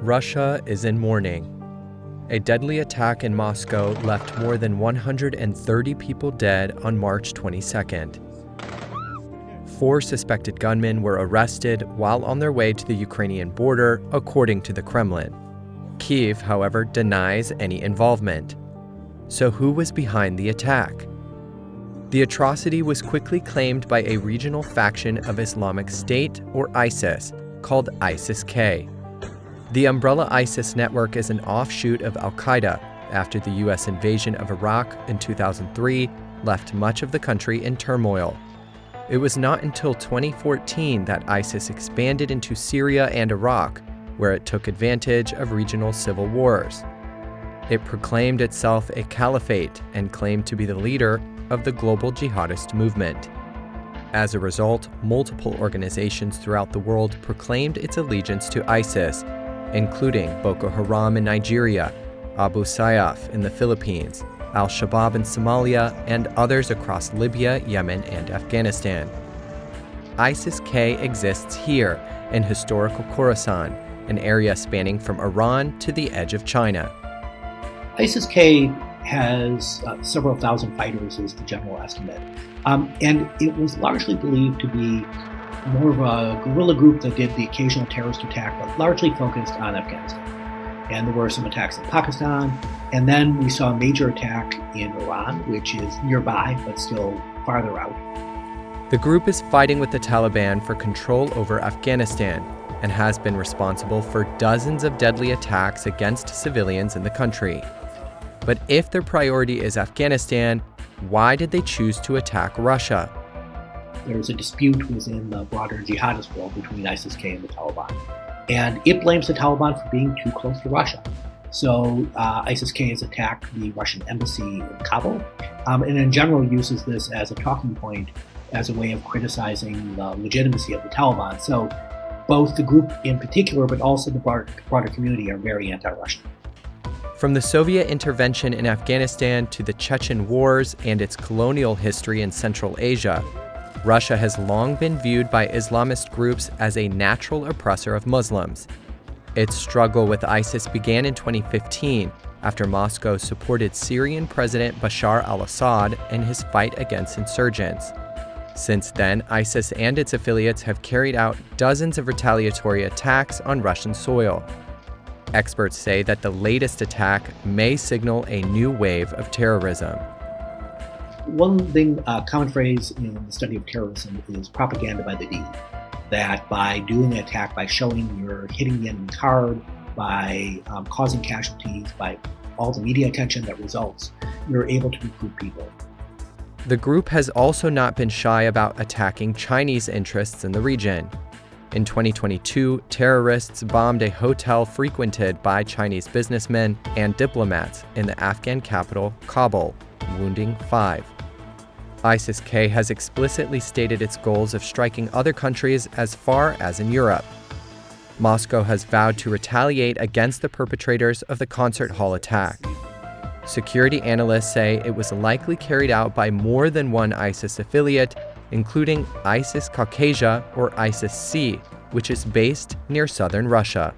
Russia is in mourning. A deadly attack in Moscow left more than 130 people dead on March 22nd. 4 suspected gunmen were arrested while on their way to the Ukrainian border, according to the Kremlin. Kyiv, however, denies any involvement. So who was behind the attack? The atrocity was quickly claimed by a regional faction of Islamic State, or ISIS, called ISIS-K. The umbrella ISIS network is an offshoot of al-Qaeda after the U.S. invasion of Iraq in 2003 left much of the country in turmoil. It was not until 2014 that ISIS expanded into Syria and Iraq, where it took advantage of regional civil wars. It proclaimed itself a caliphate and claimed to be the leader of the global jihadist movement. As a result, multiple organizations throughout the world proclaimed its allegiance to ISIS, including Boko Haram in Nigeria, Abu Sayyaf in the Philippines, Al-Shabaab in Somalia, and others across Libya, Yemen, and Afghanistan. ISIS-K exists here in historical Khorasan, an area spanning from Iran to the edge of China. ISIS-K has several thousand fighters, is the general estimate. And it was largely believed to be more of a guerrilla group that did the occasional terrorist attack, but largely focused on Afghanistan. And there were some attacks in Pakistan. And then we saw a major attack in Iran, which is nearby, but still farther out. The group is fighting with the Taliban for control over Afghanistan and has been responsible for dozens of deadly attacks against civilians in the country. But if their priority is Afghanistan, why did they choose to attack Russia? There's a dispute within the broader jihadist world between ISIS-K and the Taliban. And it blames the Taliban for being too close to Russia. So ISIS-K has attacked the Russian embassy in Kabul, and in general uses this as a talking point, as a way of criticizing the legitimacy of the Taliban. So both the group in particular, but also the broader community, are very anti-Russian. From the Soviet intervention in Afghanistan to the Chechen Wars and its colonial history in Central Asia, Russia has long been viewed by Islamist groups as a natural oppressor of Muslims. Its struggle with ISIS began in 2015 after Moscow supported Syrian President Bashar al-Assad in his fight against insurgents. Since then, ISIS and its affiliates have carried out dozens of retaliatory attacks on Russian soil. Experts say that the latest attack may signal a new wave of terrorism. One thing, a common phrase in the study of terrorism is propaganda by the D. That by doing the attack, by showing you're hitting the enemy hard, by causing casualties, by all the media attention that results, you're able to recruit people. The group has also not been shy about attacking Chinese interests in the region. In 2022, terrorists bombed a hotel frequented by Chinese businessmen and diplomats in the Afghan capital, Kabul, wounding 5. ISIS-K has explicitly stated its goals of striking other countries as far as in Europe. Moscow has vowed to retaliate against the perpetrators of the concert hall attack. Security analysts say it was likely carried out by more than one ISIS affiliate, including ISIS Caucasia or ISIS-C, which is based near southern Russia.